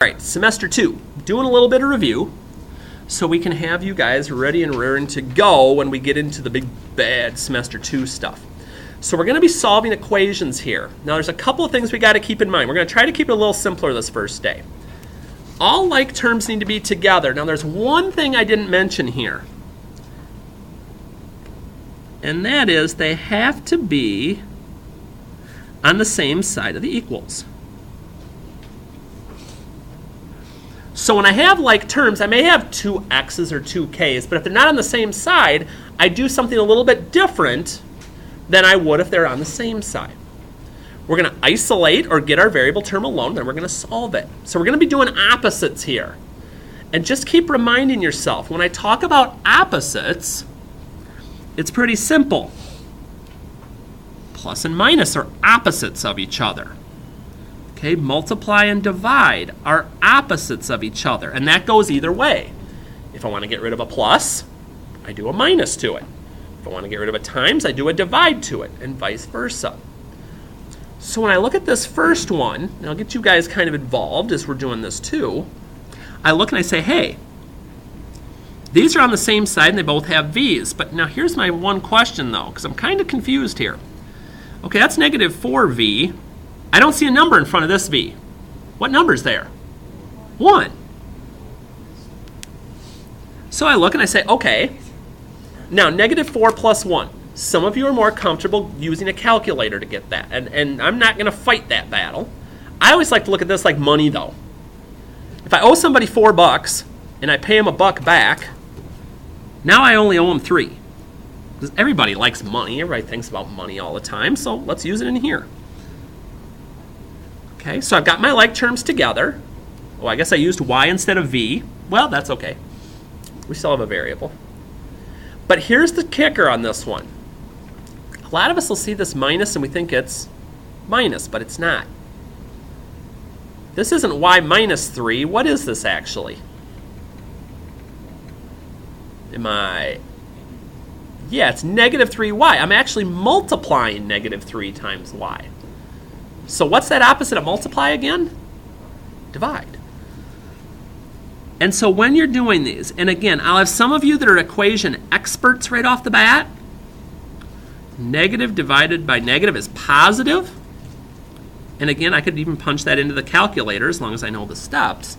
All right, semester 2, doing a little bit of review so we can have you guys ready and raring to go when we get into the big bad semester 2 stuff. So we're going to be solving equations here. Now there's a couple of things we got to keep in mind. We're going to try to keep it a little simpler this first day. All like terms need to be together. Now there's one thing I didn't mention here, and that is they have to be on the same side of the equals. So when I have like terms, I may have two x's or two k's, but if they're not on the same side, I do something a little bit different than I would if they're on the same side. We're going to isolate or get our variable term alone, then we're going to solve it. So we're going to be doing opposites here. And just keep reminding yourself, when I talk about opposites, it's pretty simple. Plus and minus are opposites of each other. Okay, multiply and divide are opposites of each other, and that goes either way. If I want to get rid of a plus, I do a minus to it. If I want to get rid of a times, I do a divide to it, and vice versa. So when I look at this first one, and I'll get you guys kind of involved as we're doing this too, I look and I say, hey, these are on the same side and they both have v's, but now here's my one question though, because I'm kind of confused here. Okay, that's negative 4v. I don't see a number in front of this v. What number's there? 1. So I look and I say, okay, now negative 4 plus 1. Some of you are more comfortable using a calculator to get that, and I'm not going to fight that battle. I always like to look at this like money though. If I owe somebody $4 and I pay him $1 back, now I only owe him 3. Because everybody likes money, everybody thinks about money all the time, so let's use it in here. Okay, so I've got my like terms together. Oh, I guess I used y instead of v. Well, that's okay. We still have a variable. But here's the kicker on this one. A lot of us will see this minus and we think it's minus, but it's not. This isn't y minus 3. What is this actually? Yeah, it's negative 3y. I'm actually multiplying negative 3 times y. So what's that opposite of multiply again? Divide. And so when you're doing these, and again, I'll have some of you that are equation experts right off the bat. Negative divided by negative is positive. And again, I could even punch that into the calculator as long as I know the steps.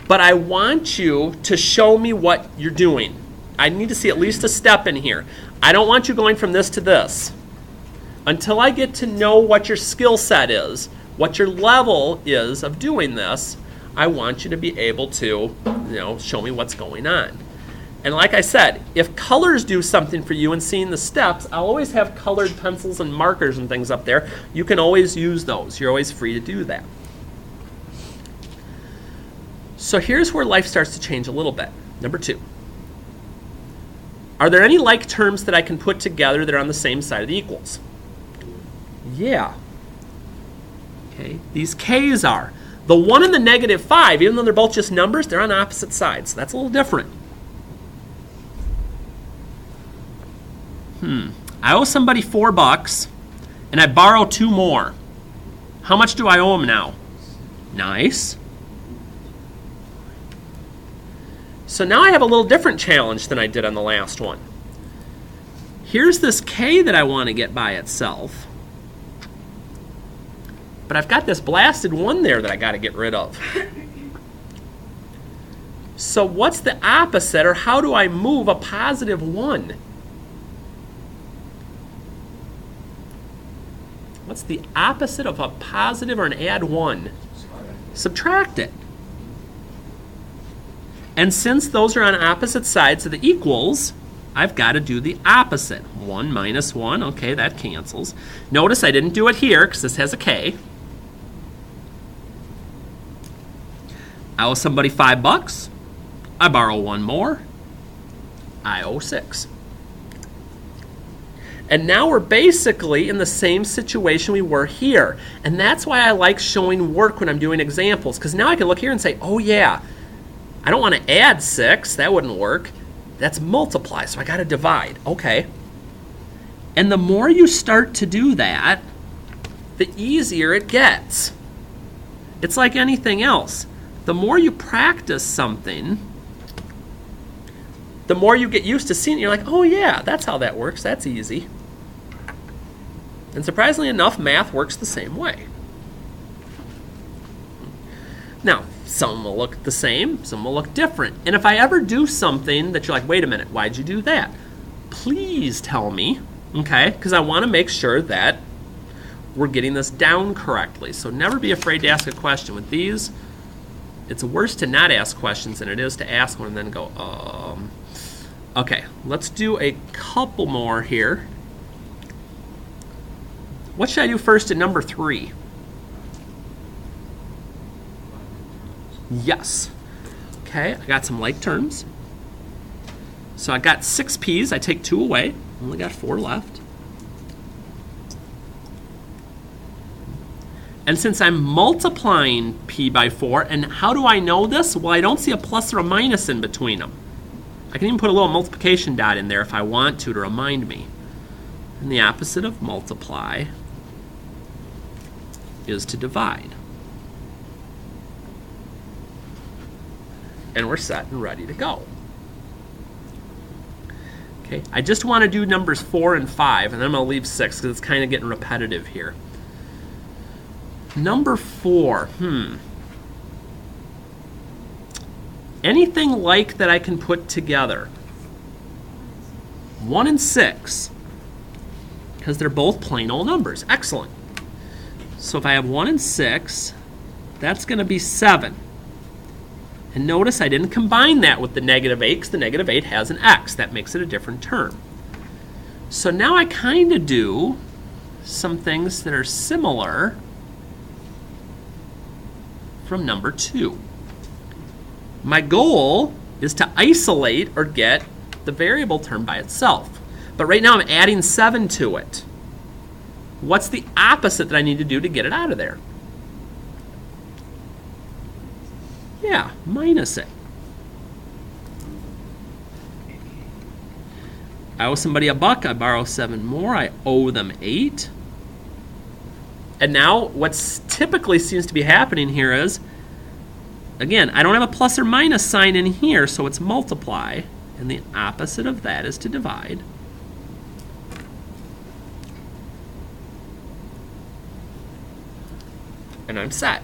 But I want you to show me what you're doing. I need to see at least a step in here. I don't want you going from this to this. Until I get to know what your skill set is, what your level is of doing this, I want you to be able to, show me what's going on. And like I said, if colors do something for you in seeing the steps, I'll always have colored pencils and markers and things up there. You can always use those. You're always free to do that. So here's where life starts to change a little bit. Number 2. Are there any like terms that I can put together that are on the same side of the equals? Yeah. Okay, these k's are. The 1 and the negative 5, even though they're both just numbers, they're on opposite sides. So that's a little different. I owe somebody $4 and I borrow 2 more. How much do I owe them now? Nice. So now I have a little different challenge than I did on the last one. Here's this k that I want to get by itself. But I've got this blasted 1 there that I got to get rid of. So what's the opposite, or how do I move a positive 1? What's the opposite of a positive or an add 1? Subtract it. And since those are on opposite sides of the equals, I've got to do the opposite. 1 minus 1, okay, that cancels. Notice I didn't do it here because this has a k. I owe somebody $5. I borrow 1 more. I owe 6. And now we're basically in the same situation we were here. And that's why I like showing work when I'm doing examples, because now I can look here and say, oh yeah, I don't want to add 6. That wouldn't work. That's multiply, so I got to divide. Okay. And the more you start to do that, the easier it gets. It's like anything else. the more you practice something, the more you get used to seeing it. You're like, oh yeah, that's how that works. That's easy. And surprisingly enough, math works the same way. Now, some will look the same, some will look different. And if I ever do something that you're like, wait a minute, why'd you do that? Please tell me, okay? Because I want to make sure that we're getting this down correctly. So never be afraid to ask a question. With these, it's worse to not ask questions than it is to ask one and then go, Okay, let's do a couple more here. What should I do first at number 3? Yes. Okay, I got some like terms. So I got 6 p's. I take 2 away. Only got 4 left. And since I'm multiplying p by 4, and how do I know this? Well, I don't see a plus or a minus in between them. I can even put a little multiplication dot in there if I want to remind me. And the opposite of multiply is to divide. And we're set and ready to go. Okay, I just want to do numbers 4 and 5, and then I'm going to leave 6 because it's kind of getting repetitive here. Number 4, anything like that I can put together. 1 and 6, because they're both plain old numbers. Excellent. So if I have 1 and 6, that's going to be 7. And notice I didn't combine that with the negative 8 because the negative 8 has an x. That makes it a different term. So now I kind of do some things that are similar from number 2. My goal is to isolate or get the variable term by itself. But right now I'm adding 7 to it. What's the opposite that I need to do to get it out of there? Yeah, minus it. I owe somebody $1. I borrow 7 more. I owe them 8. And now what's typically seems to be happening here is, again, I don't have a plus or minus sign in here, so it's multiply. And the opposite of that is to divide. And I'm set.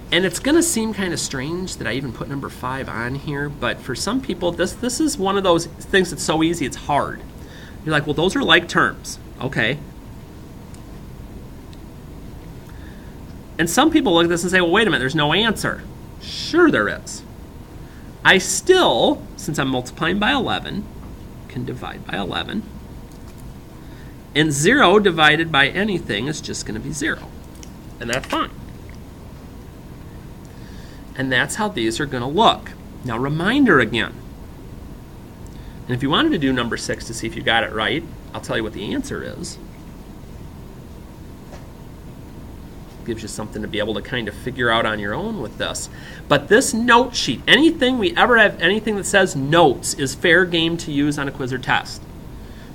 And it's going to seem kind of strange that I even put number 5 on here, but for some people, this is one of those things that's so easy, it's hard. You're like, well, those are like terms. Okay. And some people look at this and say, well, wait a minute, there's no answer. Sure there is. I still, since I'm multiplying by 11, can divide by 11. And 0 divided by anything is just going to be 0. And that's fine. And that's how these are going to look. Now, reminder again. And if you wanted to do number 6 to see if you got it right, I'll tell you what the answer is. Gives you something to be able to kind of figure out on your own with this. But this note sheet, anything we ever have, anything that says notes is fair game to use on a quiz or test.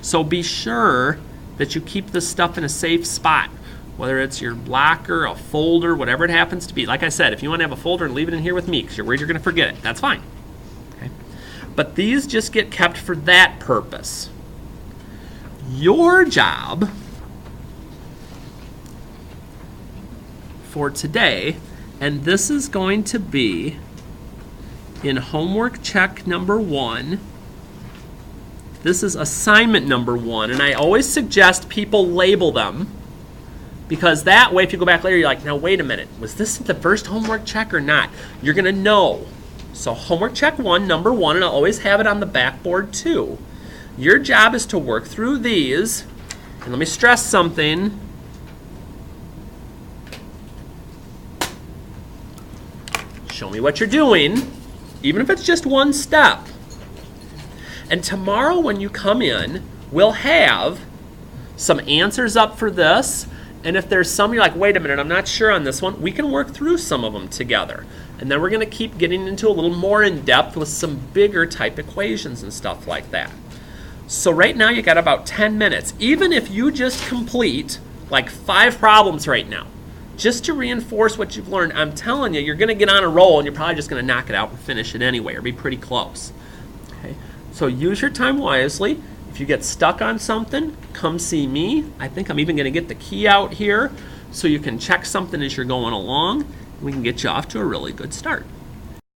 So be sure that you keep this stuff in a safe spot. Whether it's your locker, a folder, whatever it happens to be. Like I said, if you want to have a folder and leave it in here with me because you're worried you're going to forget it, that's fine. Okay? But these just get kept for that purpose. Your job for today, and this is going to be in homework check number 1. This is assignment number 1, and I always suggest people label them. Because that way, if you go back later, you're like, now wait a minute, was this the first homework check or not? You're going to know. So homework check 1, number 1, and I'll always have it on the backboard too. Your job is to work through these. And let me stress something. Show me what you're doing, even if it's just one step. And tomorrow when you come in, we'll have some answers up for this. And if there's some you're like, wait a minute, I'm not sure on this one, we can work through some of them together. And then we're going to keep getting into a little more in depth with some bigger type equations and stuff like that. So right now you got about 10 minutes. Even if you just complete like 5 problems right now, just to reinforce what you've learned. I'm telling you, you're going to get on a roll, and you're probably just going to knock it out and finish it anyway, or be pretty close. Okay? So use your time wisely. If you get stuck on something, come see me. I think I'm even going to get the key out here so you can check something as you're going along. We can get you off to a really good start.